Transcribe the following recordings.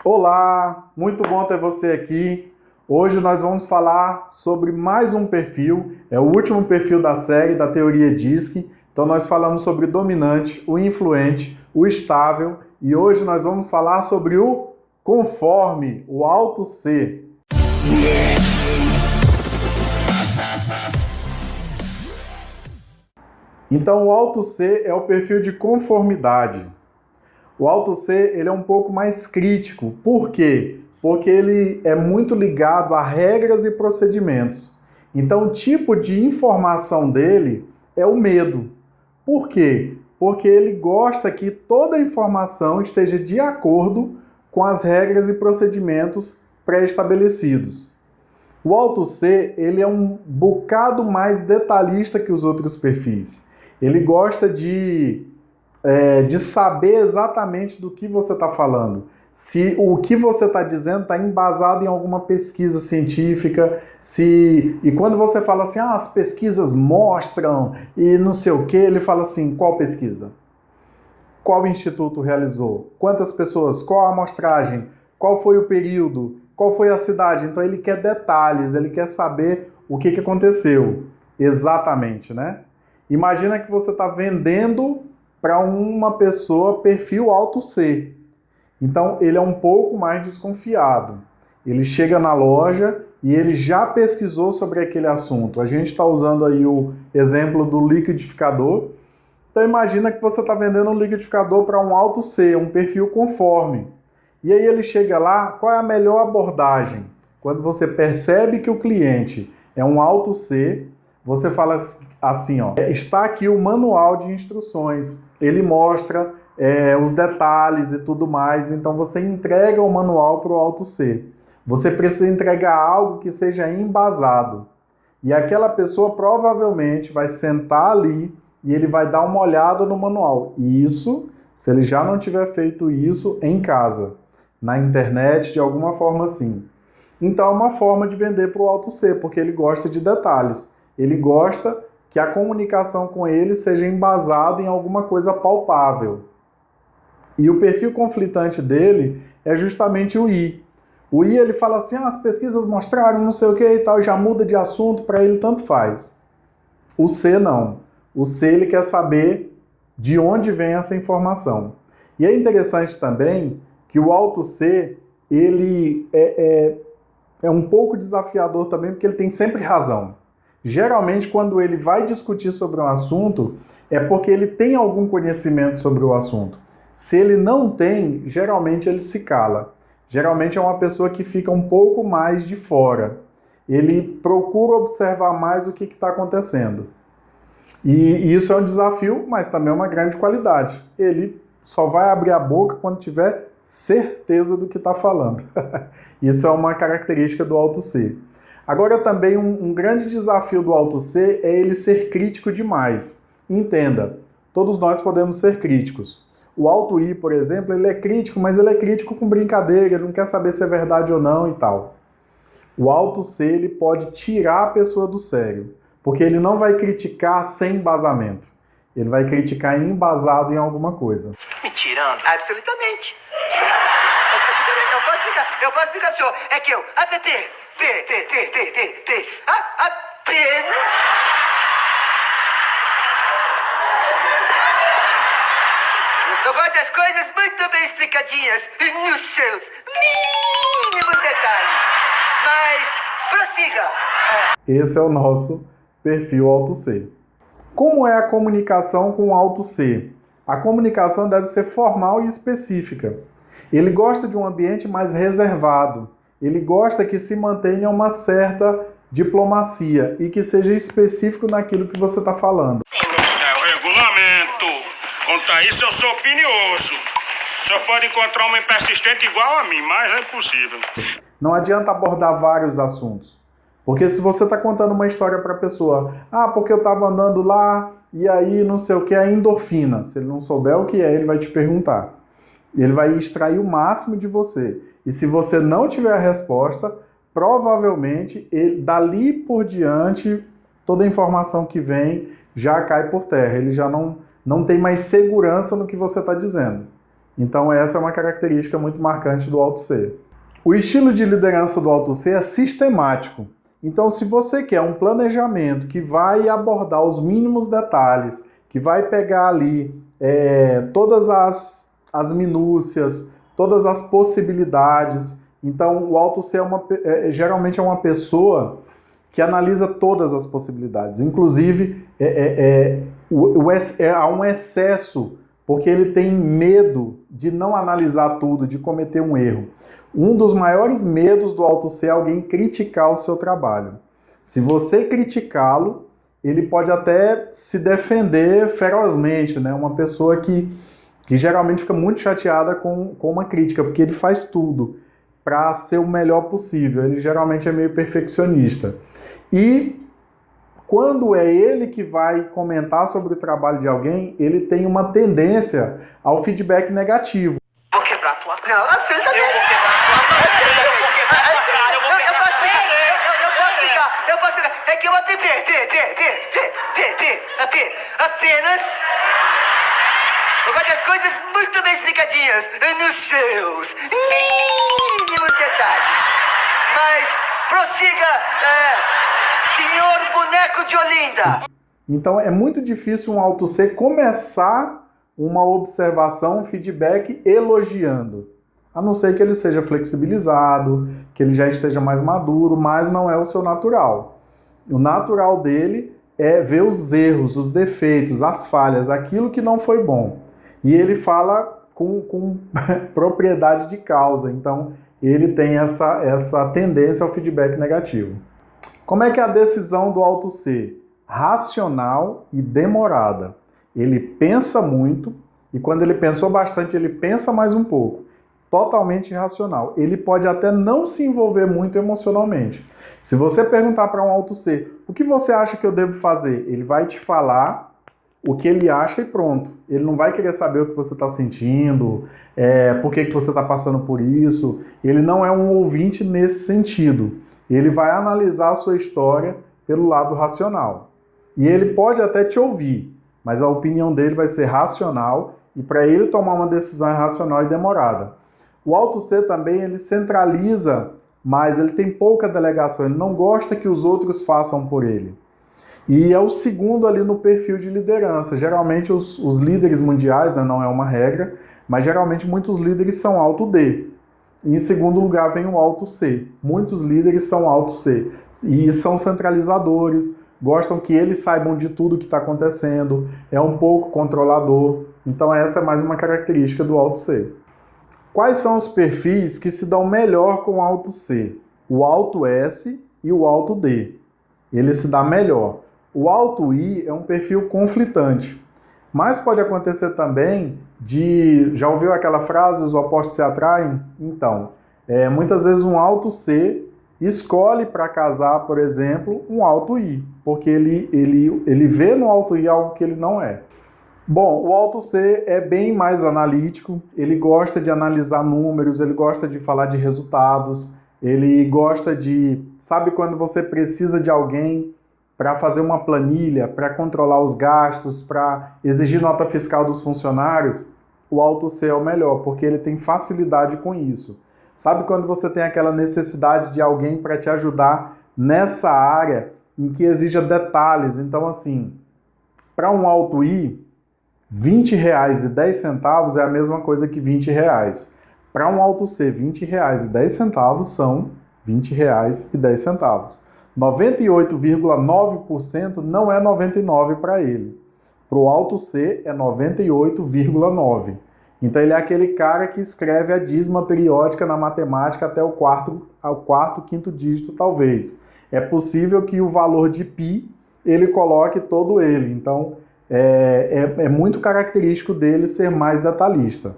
Olá, muito bom ter você aqui. Hoje nós vamos falar sobre mais um perfil, é o último perfil da série da teoria DISC. Então nós falamos sobre o dominante, o influente, o estável e hoje nós vamos falar sobre o conforme, o alto C. Então o alto C é o perfil de conformidade. O alto C ele é um pouco mais crítico. Por quê? Porque ele é muito ligado a regras e procedimentos. Então, o tipo de informação dele é o medo. Por quê? Porque ele gosta que toda a informação esteja de acordo com as regras e procedimentos pré-estabelecidos. O alto C ele é um bocado mais detalhista que os outros perfis. Ele gosta de saber exatamente do que você está falando. Se o que você está dizendo está embasado em alguma pesquisa científica, e quando você fala assim, as pesquisas mostram e não sei o que, ele fala assim, qual pesquisa? Qual instituto realizou? Quantas pessoas? Qual a amostragem? Qual foi o período? Qual foi a cidade? Então ele quer detalhes, ele quer saber o que aconteceu exatamente, né? Imagina que você está vendendo para uma pessoa perfil alto C. Então ele é um pouco mais desconfiado. Ele chega na loja e ele já pesquisou sobre aquele assunto. A gente está usando aí o exemplo do liquidificador. Então imagina que você está vendendo um liquidificador para um alto C, um perfil conforme. E aí ele chega lá, qual é a melhor abordagem? Quando você percebe que o cliente é um alto C, você fala assim, está aqui o manual de instruções. Ele mostra os detalhes e tudo mais, então você entrega o manual para o alto C. Você precisa entregar algo que seja embasado. E aquela pessoa provavelmente vai sentar ali e ele vai dar uma olhada no manual. Isso, se ele já não tiver feito isso em casa, na internet, de alguma forma assim. Então é uma forma de vender para o alto C, porque ele gosta de detalhes. Ele gosta que a comunicação com ele seja embasada em alguma coisa palpável. E o perfil conflitante dele é justamente o I. O I ele fala assim, as pesquisas mostraram não sei o que e tal, já muda de assunto, para ele tanto faz. O C não. O C ele quer saber de onde vem essa informação. E é interessante também que o alto C ele é um pouco desafiador também, porque ele tem sempre razão. Geralmente, quando ele vai discutir sobre um assunto, é porque ele tem algum conhecimento sobre o assunto. Se ele não tem, geralmente ele se cala. Geralmente é uma pessoa que fica um pouco mais de fora. Ele procura observar mais o que está acontecendo. E isso é um desafio, mas também é uma grande qualidade. Ele só vai abrir a boca quando tiver certeza do que está falando. Isso é uma característica do alto C. Agora também um grande desafio do alto C é ele ser crítico demais. Entenda, todos nós podemos ser críticos. O alto I, por exemplo, ele é crítico, mas ele é crítico com brincadeira, ele não quer saber se é verdade ou não e tal. O alto C ele pode tirar a pessoa do sério, porque ele não vai criticar sem embasamento. Ele vai criticar embasado em alguma coisa. Me tirando? Absolutamente. Eu posso explicar, senhor. É que eu, apenas... Eu gosto das coisas muito bem explicadinhas, nos seus mínimos detalhes. Mas, prossiga. Esse é o nosso perfil alto C. Como é a comunicação com o alto C? A comunicação deve ser formal e específica. Ele gosta de um ambiente mais reservado. Ele gosta que se mantenha uma certa diplomacia e que seja específico naquilo que você está falando. É o regulamento. Quanto a isso, eu sou opinioso. O senhor pode encontrar homem persistente igual a mim, mas é impossível. Não adianta abordar vários assuntos. Porque se você está contando uma história para a pessoa, porque eu estava andando lá e aí não sei o que, é endorfina. Se ele não souber o que é, ele vai te perguntar. Ele vai extrair o máximo de você. E se você não tiver a resposta, provavelmente, dali por diante, toda a informação que vem já cai por terra. Ele já não tem mais segurança no que você está dizendo. Então essa é uma característica muito marcante do Alto C. O estilo de liderança do Alto C é sistemático. Então, se você quer um planejamento que vai abordar os mínimos detalhes, que vai pegar ali todas as minúcias, todas as possibilidades, então o Alto C geralmente é uma pessoa que analisa todas as possibilidades. Inclusive, há um excesso, porque ele tem medo de não analisar tudo, de cometer um erro. Um dos maiores medos do Alto C é alguém criticar o seu trabalho. Se você criticá-lo, ele pode até se defender ferozmente, né? Uma pessoa que geralmente fica muito chateada com uma crítica, porque ele faz tudo para ser o melhor possível. Ele geralmente é meio perfeccionista. E quando é ele que vai comentar sobre o trabalho de alguém, ele tem uma tendência ao feedback negativo. Vou quebrar tua cara. Não, absolutamente. Eu vou quebrar tua cara. Eu posso ficar. É que eu apenas... Eu gosto das coisas muito bem explicadinhas, nos seus mínimos detalhes. Mas prossiga, senhor boneco de Olinda. Então é muito difícil um Alto C começar uma observação, um feedback elogiando. A não ser que ele seja flexibilizado, que ele já esteja mais maduro, mas não é o seu natural. O natural dele é ver os erros, os defeitos, as falhas, aquilo que não foi bom. E ele fala com propriedade de causa, então ele tem essa tendência ao feedback negativo. Como é que é a decisão do Alto C? Racional e demorada. Ele pensa muito e quando ele pensou bastante, ele pensa mais um pouco. Totalmente irracional. Ele pode até não se envolver muito emocionalmente. Se você perguntar para um Alto C, o que você acha que eu devo fazer? Ele vai te falar o que ele acha e pronto. Ele não vai querer saber o que você está sentindo, por que você está passando por isso. Ele não é um ouvinte nesse sentido. Ele vai analisar a sua história pelo lado racional. E ele pode até te ouvir, mas a opinião dele vai ser racional e para ele tomar uma decisão é racional e demorada. O Alto C também ele centraliza, mas ele tem pouca delegação. Ele não gosta que os outros façam por ele. E é o segundo ali no perfil de liderança. Geralmente os líderes mundiais, né, não é uma regra, mas geralmente muitos líderes são Alto D. E em segundo lugar vem o Alto C. Muitos líderes são Alto C. E são centralizadores, gostam que eles saibam de tudo que está acontecendo, é um pouco controlador. Então essa é mais uma característica do Alto C. Quais são os perfis que se dão melhor com o Alto C? O Alto S e o Alto D. Ele se dá melhor. O Alto I é um perfil conflitante. Mas pode acontecer também já ouviu aquela frase, os opostos se atraem? Então, muitas vezes um Alto C escolhe para casar, por exemplo, um Alto I, porque ele vê no Alto I algo que ele não é. Bom, o Alto C é bem mais analítico, ele gosta de analisar números, ele gosta de falar de resultados, ele gosta de... Sabe quando você precisa de alguém para fazer uma planilha, para controlar os gastos, para exigir nota fiscal dos funcionários? O Alto C é o melhor, porque ele tem facilidade com isso. Sabe quando você tem aquela necessidade de alguém para te ajudar nessa área em que exija detalhes? Então, assim, para um Alto I, R$20,10 é a mesma coisa que R$20. Para um Alto C, R$20,10 são R$20,10. 98,9% não é 99 para ele. Para o Alto C é 98,9. Então ele é aquele cara que escreve a dízima periódica na matemática até o quarto, quinto dígito talvez. É possível que o valor de π ele coloque todo ele. Então é muito característico dele ser mais detalhista.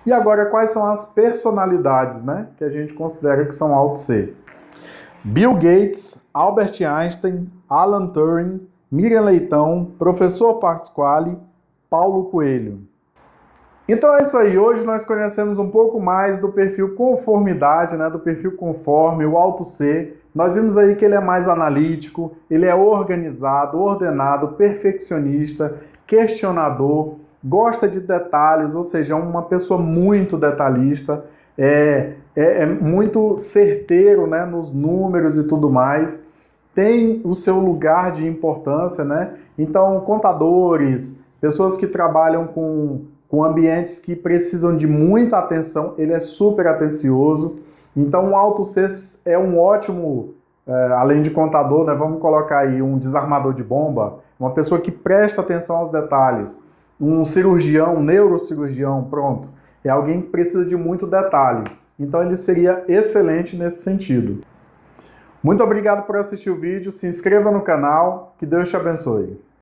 E agora quais são as personalidades, né, que a gente considera que são Alto C? Bill Gates, Albert Einstein, Alan Turing, Miriam Leitão, Professor Pasquale, Paulo Coelho. Então é isso aí, hoje nós conhecemos um pouco mais do perfil conformidade, né, do perfil conforme, o Alto C. Nós vimos aí que ele é mais analítico, ele é organizado, ordenado, perfeccionista, questionador, gosta de detalhes, ou seja, é uma pessoa muito detalhista, é muito certeiro, né, nos números e tudo mais, tem o seu lugar de importância, né? Então, contadores, pessoas que trabalham com ambientes que precisam de muita atenção, ele é super atencioso. Então, o Alto C é um ótimo, além de contador, né, vamos colocar aí um desarmador de bomba, uma pessoa que presta atenção aos detalhes, um cirurgião, um neurocirurgião, pronto, é alguém que precisa de muito detalhe. Então, ele seria excelente nesse sentido. Muito obrigado por assistir o vídeo, se inscreva no canal, que Deus te abençoe.